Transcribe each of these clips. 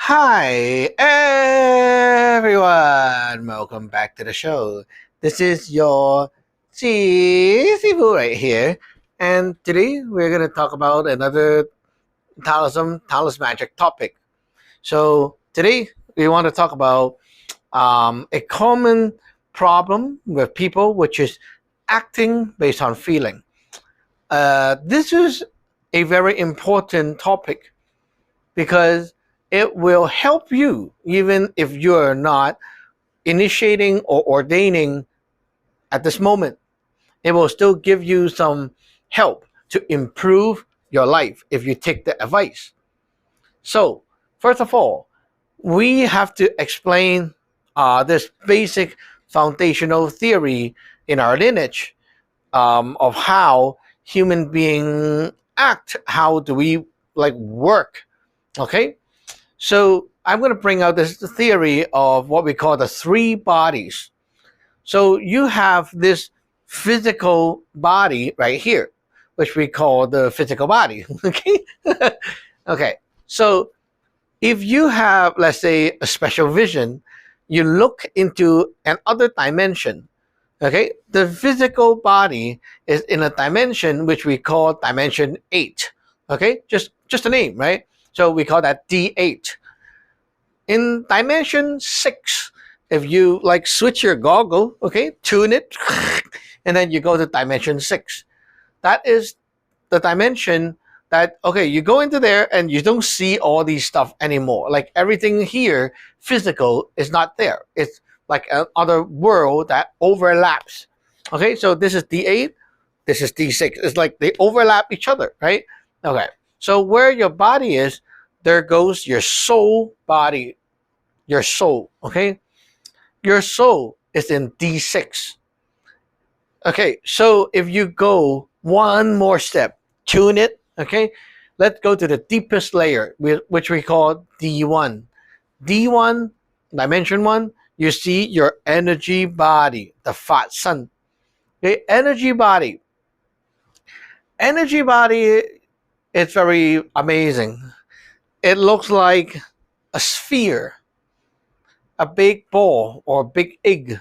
Hi everyone! Welcome back to the show. This is your Jee Sifu right here, and today we're gonna talk about another Taoism, Taoist magic topic. So today we want to talk about a common problem with people, which is acting based on feeling. This is a very important topic because it will help you even if you're not initiating or ordaining at this moment. It will still give you some help to improve your life if you take the advice. So, first of all, we have to explain this basic foundational theory in our lineage of how human beings act. How do we work? Okay, so I'm going to bring out this theory of what we call the three bodies. So you have this physical body right here, which we call the physical body. Okay. Okay. So if you have, let's say, a special vision, you look into another dimension. Okay. The physical body is in a dimension which we call dimension 8. Okay. Just a name, right? So we call that D8. In dimension 6, if you switch your goggle, okay, tune it, and then you go to dimension 6. That is the dimension that, okay, you go into there and you don't see all these stuff anymore. Like everything here, physical, is not there. It's like another world that overlaps. Okay, so this is D8, this is D6. It's like they overlap each other, right? Okay, so where your body is, there goes your soul body, your soul, okay? Your soul is in D6. Okay, so if you go one more step, tune it, okay? Let's go to the deepest layer, which we call D1. D1, dimension 1, you see your energy body, the Fat Sun. Okay, energy body. Energy body, it's very amazing. It looks like a sphere, a big ball or big egg.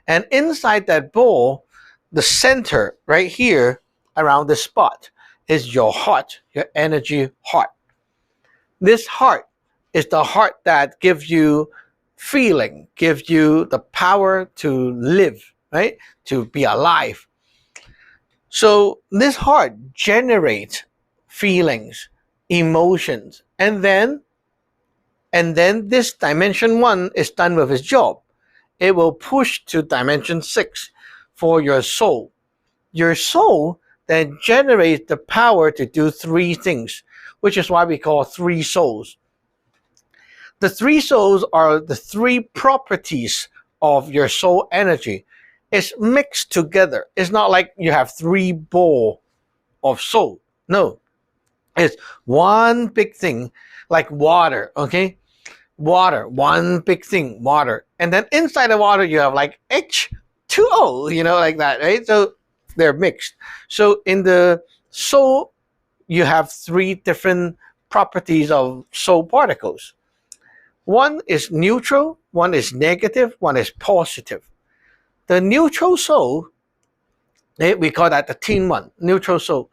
And inside that ball, the center right here around the spot is your heart, your energy heart. This heart is the heart that gives you feeling, gives you the power to live, right? To be alive. So this heart generates feelings, emotions, and then this dimension 1 is done with its job. It will push to dimension 6 for your soul. Your soul then generates the power to do three things, which is why we call three souls. The three souls are the three properties of your soul energy. It's mixed together. It's not like you have three balls of soul. No, it's one big thing, like water, okay? Water, one big thing, water. And then inside the water, you have like H2O, like that, right? So they're mixed. So in the soul, you have three different properties of soul particles. One is neutral, one is negative, one is positive. The neutral soul, we call that the teen one, neutral soul.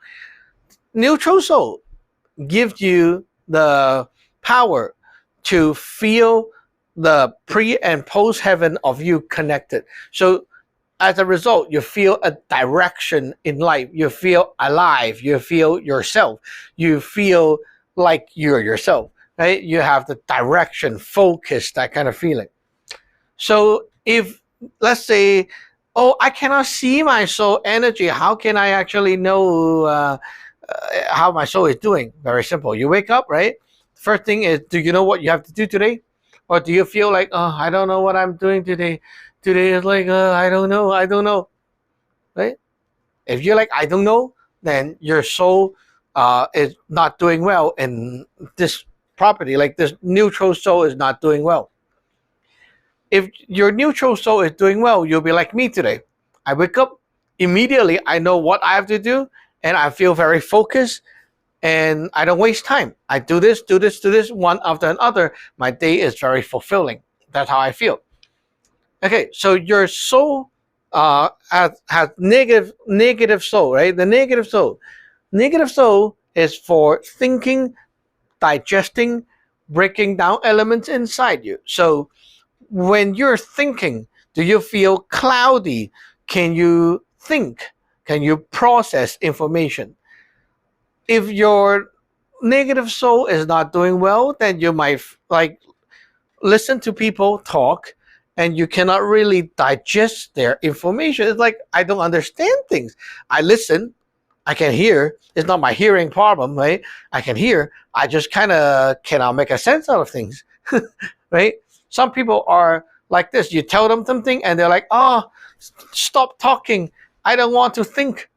Neutral soul gives you the power to feel the pre and post heaven of you connected. So as a result, you feel a direction in life. You feel alive. You feel yourself. You feel like you're yourself, right? You have the direction, focus, that kind of feeling. So if, let's say, oh, I cannot see my soul energy, how can I actually know how my soul is doing? Very simple. You wake up, right? First thing is, do you know what you have to do today? Or do you feel like, oh, I don't know what I'm doing today? Today is like, I don't know, right? If you're like, I don't know, then your soul is not doing well in this property. Like this neutral soul is not doing well. If your neutral soul is doing well, you'll be like me today. I wake up, immediately I know what I have to do, and I feel very focused. and I don't waste time. I do this, do this, do this, one after another. My day is very fulfilling. That's how I feel. Okay, so your soul has negative soul, right? The negative soul is for thinking, digesting, breaking down elements inside you. So when you're thinking, do you feel cloudy? Can you think? Can you process information? If your negative soul is not doing well, then you might like listen to people talk and you cannot really digest their information. It's like, I don't understand things. I listen, I can hear. It's not my hearing problem, right? I can hear. I just kind of cannot make a sense out of things, right? Some people are like this. You tell them something and they're like, oh, stop talking. I don't want to think,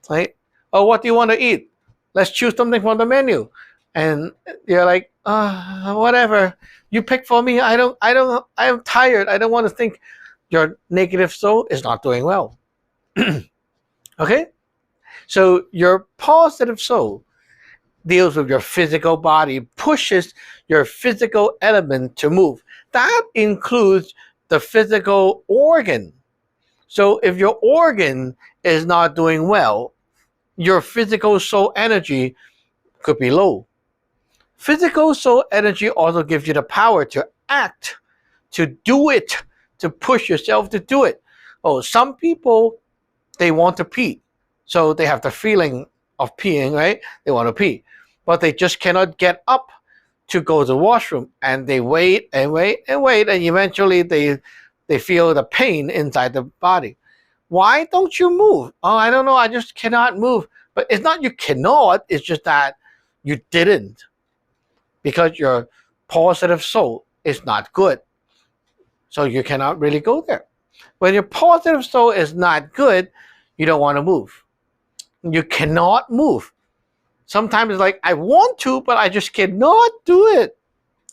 right? Oh, what do you want to eat? Let's choose something from the menu. And you're like, whatever. You pick for me. I'm tired. I don't want to think. Your negative soul is not doing well. Okay? So your positive soul deals with your physical body, pushes your physical element to move. That includes the physical organ. So if your organ is not doing well, your physical soul energy could be low. Physical soul energy also gives you the power to act, to do it, to push yourself to do it. Oh, some people, they want to pee. So they have the feeling of peeing, right? They want to pee. But they just cannot get up to go to the washroom. And they wait and wait and wait. And eventually they feel the pain inside the body. Why don't you move? Oh, I don't know. I just cannot move. But it's not you cannot. It's just that you didn't. Because your positive soul is not good. So you cannot really go there. When your positive soul is not good, you don't want to move. You cannot move. Sometimes it's like, I want to, but I just cannot do it.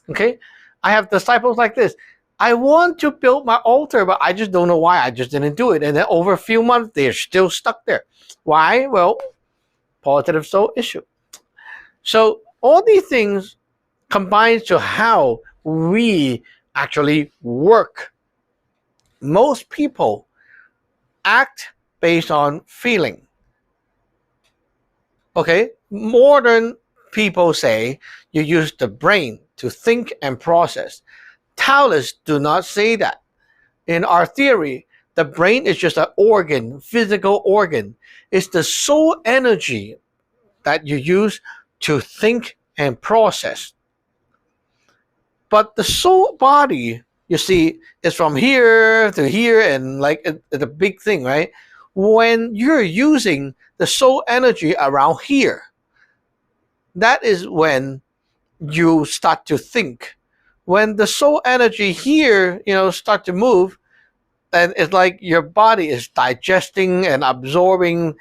Okay? I have disciples like this. I want to build my altar, but I just don't know why. I just didn't do it. And then over a few months, they're still stuck there. Why? Well, positive soul issue. So all these things combine to how we actually work. Most people act based on feeling. Okay? Modern people say you use the brain to think and process. Taoists do not say that. In our theory, the brain is just an organ, physical organ. It's the soul energy that you use to think and process. But the soul body, you see, is from here to here and like it's a big thing, right? When you're using the soul energy around here, that is when you start to think. When the soul energy here, start to move, and it's like your body is digesting and absorbing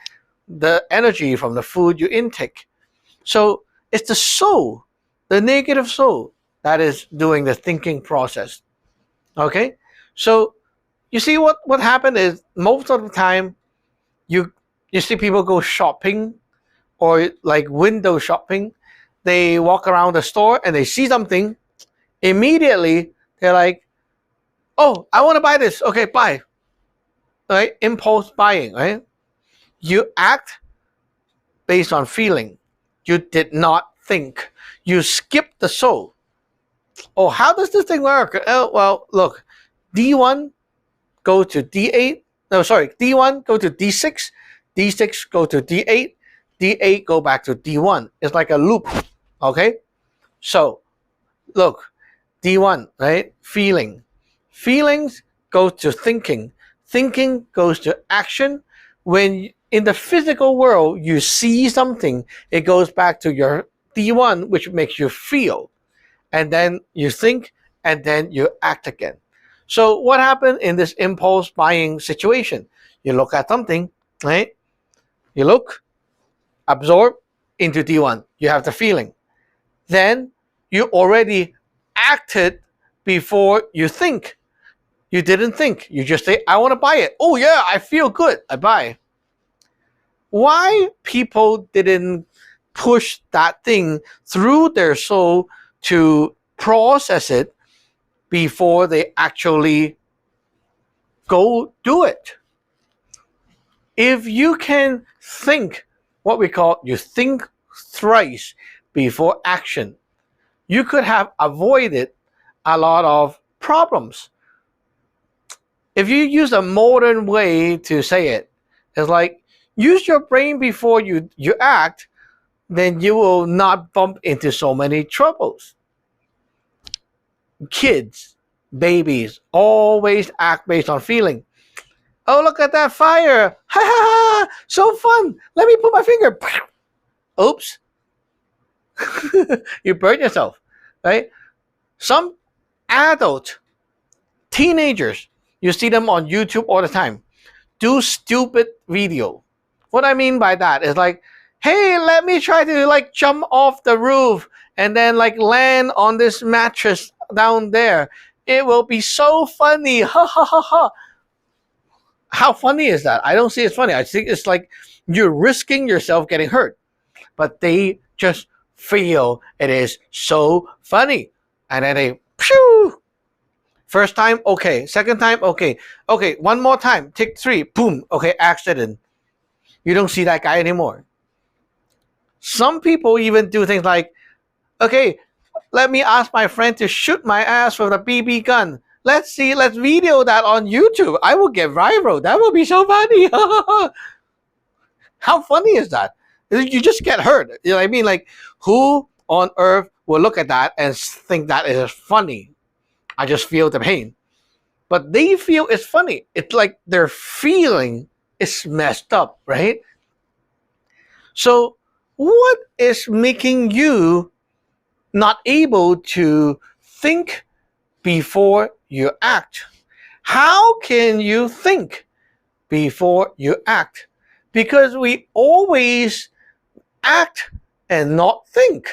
the energy from the food you intake. So it's the soul, the negative soul, that is doing the thinking process. Okay? So you see what happened is most of the time you see people go shopping or like window shopping. They walk around the store and they see something. Immediately they're like, oh, I want to buy this. Okay, buy. Right? Impulse buying, right? You act based on feeling. You did not think. You skipped the soul. Oh, how does this thing work? Oh, well, look, D1 go to D8. No, sorry, D1 go to D6. D6 go to D8. D8 go back to D1. It's like a loop. Okay? So, look, D1, right? Feeling. Feelings go to thinking. Thinking goes to action. When in the physical world you see something, it goes back to your D1, which makes you feel. And then you think, and then you act again. So what happened in this impulse buying situation? You look at something, right? You look, absorb into D1. You have the feeling. Then you already acted before you think. You didn't think. You just say, I want to buy it. Oh yeah, I feel good. I buy. Why people didn't push that thing through their soul to process it before they actually go do it. If you can think, what we call, you think thrice before action, you could have avoided a lot of problems. If you use a modern way to say it, it's like, use your brain before you act, then you will not bump into so many troubles. Kids, babies, always act based on feeling. Oh, look at that fire. Ha ha ha, so fun. Let me put my finger. Oops. You burn yourself, right? Some adult teenagers, you see them on YouTube all the time, do stupid video. What I mean by that is like, hey, let me try to like jump off the roof and then like land on this mattress down there. It will be so funny. Ha ha ha ha. How funny is that? I don't see it's funny. I think it's like you're risking yourself getting hurt. But they just feel it is so funny. And then they, phew. First time, okay. Second time, okay. Okay, one more time. Take 3. Boom. Okay, accident. You don't see that guy anymore. Some people even do things like, okay, let me ask my friend to shoot my ass with a BB gun. Let's see, let's video that on YouTube. I will get viral. That will be so funny. How funny is that? You just get hurt. You know what I mean? Like, who on earth will look at that and think that is funny? I just feel the pain. But they feel it's funny. It's like their feeling is messed up, right? So what is making you not able to think before you act? How can you think before you act? Because we always act and not think.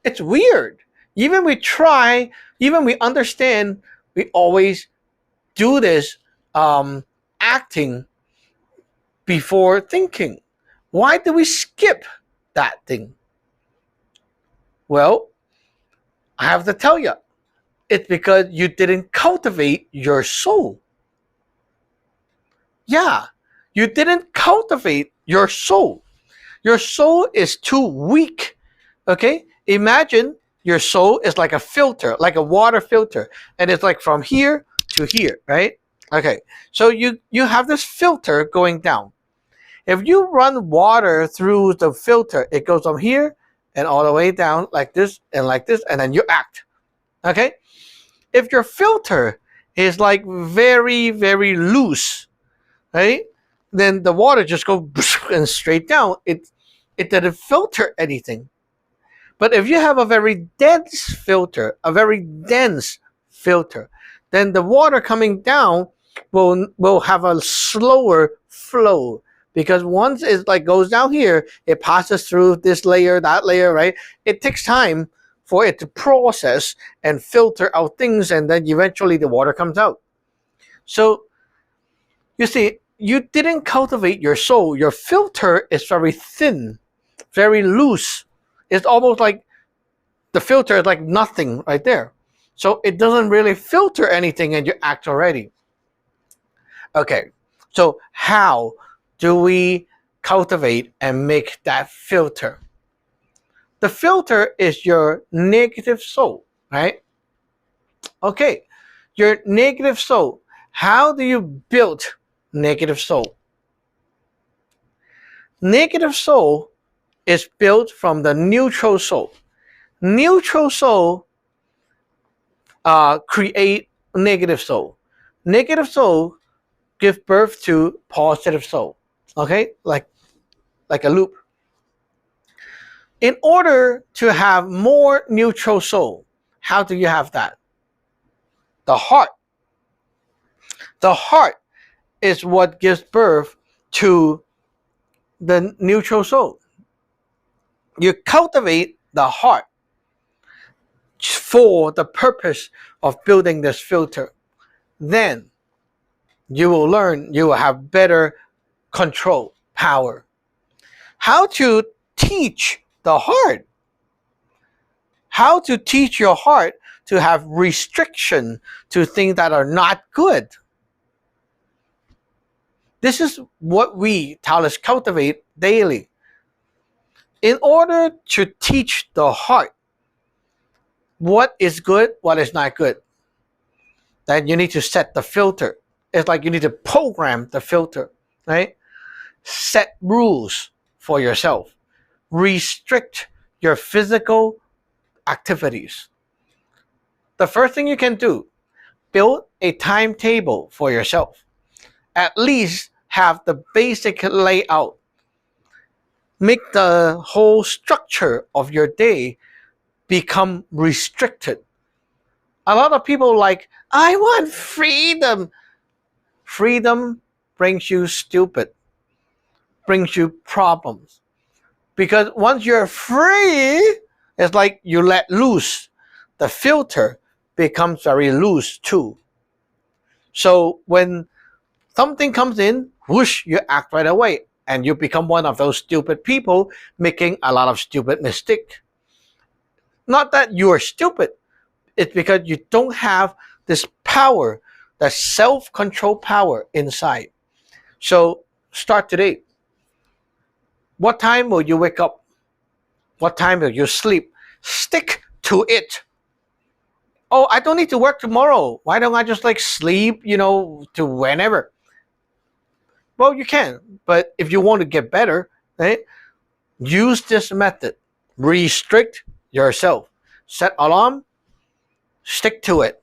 It's weird. Even we try, even we understand, we always do this acting before thinking. Why do we skip that thing? Well, I have to tell you, it's because you didn't cultivate your soul. Yeah, you didn't cultivate your soul. Your soul is too weak. Okay? Imagine your soul is like a filter, like a water filter, and it's like from here to here, right? Okay. So you have this filter going down. If you run water through the filter, it goes from here and all the way down like this, and then you act. Okay? If your filter is like very, very loose, right? Then the water just goes and straight down. It doesn't filter anything. But if you have a very dense filter, then the water coming down will have a slower flow, because once it like goes down here, it passes through this layer, that layer, right? It takes time for it to process and filter out things, and then eventually the water comes out. So you see, you didn't cultivate your soul. Your filter is very thin, very loose. It's almost like the filter is like nothing right there. So it doesn't really filter anything and you act already. Okay, so how do we cultivate and make that filter? The filter is your negative soul, right? Okay, your negative soul. How do you build negative soul? Negative soul is built from the neutral soul. Neutral soul create negative soul. Negative soul give birth to positive soul. Okay, like a loop. In order to have more neutral soul, how do you have that? The heart. The heart is what gives birth to the neutral soul. You cultivate the heart for the purpose of building this filter. Then you will learn, you will have better control, power. How to teach the heart. How to teach your heart to have restriction to things that are not good. This is what we Taoists cultivate daily. In order to teach the heart what is good, what is not good, then you need to set the filter. It's like you need to program the filter, right? Set rules for yourself. Restrict your physical activities. The first thing you can do, build a timetable for yourself. At least have the basic layout. Make the whole structure of your day become restricted. A lot of people like, I want freedom. Freedom brings you stupid, brings you problems. Because once you're free, it's like you let loose. The filter becomes very loose too. So when something comes in, whoosh, you act right away. And you become one of those stupid people making a lot of stupid mistakes. Not that you are stupid. It's because you don't have this power, that self-control power inside. So start today. What time will you wake up? What time will you sleep? Stick to it. Oh, I don't need to work tomorrow. Why don't I just like sleep, to whenever? Well, you can, but if you want to get better, right, use this method. Restrict yourself. Set alarm, stick to it.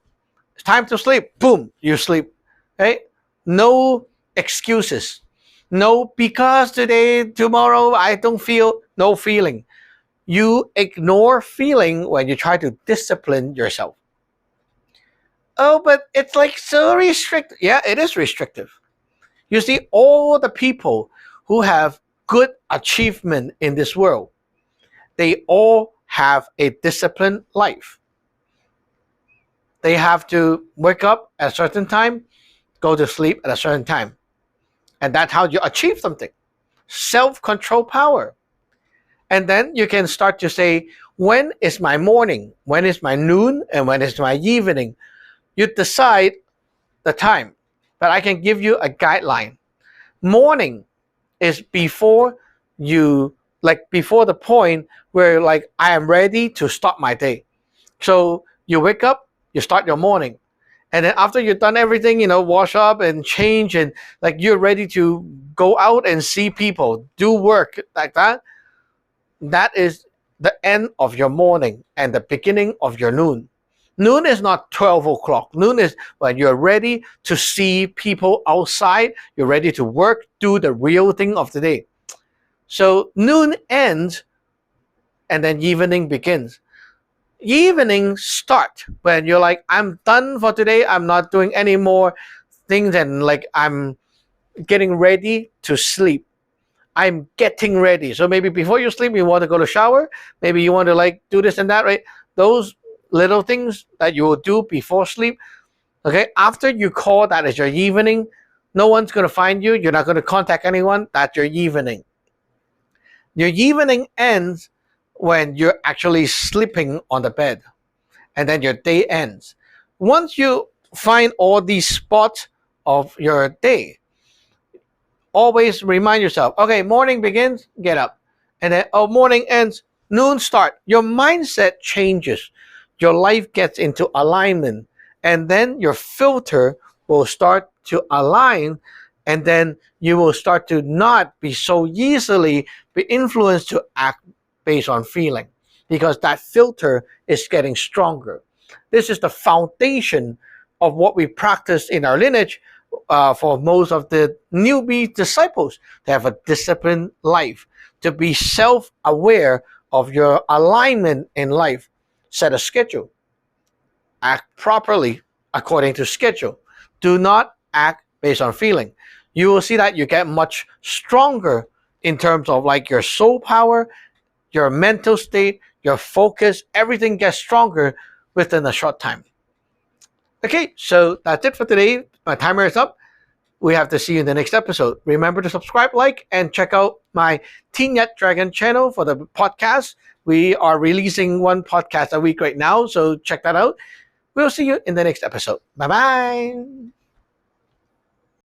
It's time to sleep. Boom, you sleep. Right? No excuses. No, because today, tomorrow, I don't feel. No feeling. You ignore feeling when you try to discipline yourself. Oh, but it's like so restrictive. Yeah, it is restrictive. You see, all the people who have good achievement in this world, they all have a disciplined life. They have to wake up at a certain time, go to sleep at a certain time. And that's how you achieve something. Self-control power. And then you can start to say, when is my morning? When is my noon? And when is my evening? You decide the time. But I can give you a guideline. Morning is before before the point where like I am ready to start my day. So you wake up, you start your morning. And then after you've done everything, wash up and change and like you're ready to go out and see people, do work like that. That is the end of your morning and the beginning of your noon. Noon is not 12 o'clock. Noon is when you're ready to see people outside. You're ready to work, do the real thing of the day. So noon ends and then evening begins. Evening start when you're like, I'm done for today. I'm not doing any more things and like I'm getting ready to sleep. I'm getting ready. So maybe before you sleep, you want to go to shower. Maybe you want to like do this and that, right? Those little things that you will do before sleep. Okay. After you call, that is your evening. No one's going to find you. You're not going to contact anyone. That's your evening. Your evening ends when you're actually sleeping on the bed. And then your day ends. Once you find all these spots of your day, always remind yourself, okay, morning begins, get up. And then, morning ends, noon start. Your mindset changes. Your life gets into alignment. And then your filter will start to align. And then you will start to not be so easily be influenced to act based on feeling. Because that filter is getting stronger. This is the foundation of what we practice in our lineage for most of the newbie disciples, to have a disciplined life, to be self-aware of your alignment in life. Set a schedule. Act properly according to schedule. Do not act based on feeling. You will see that you get much stronger in terms of like your soul power, your mental state, your focus, everything gets stronger within a short time. Okay, so that's it for today. My timer is up. we have to see you in the next episode. Remember to subscribe, like, and check out my Teen Yet Dragon channel for the podcast. We are releasing one podcast a week right now, so check that out. We'll see you in the next episode. Bye bye.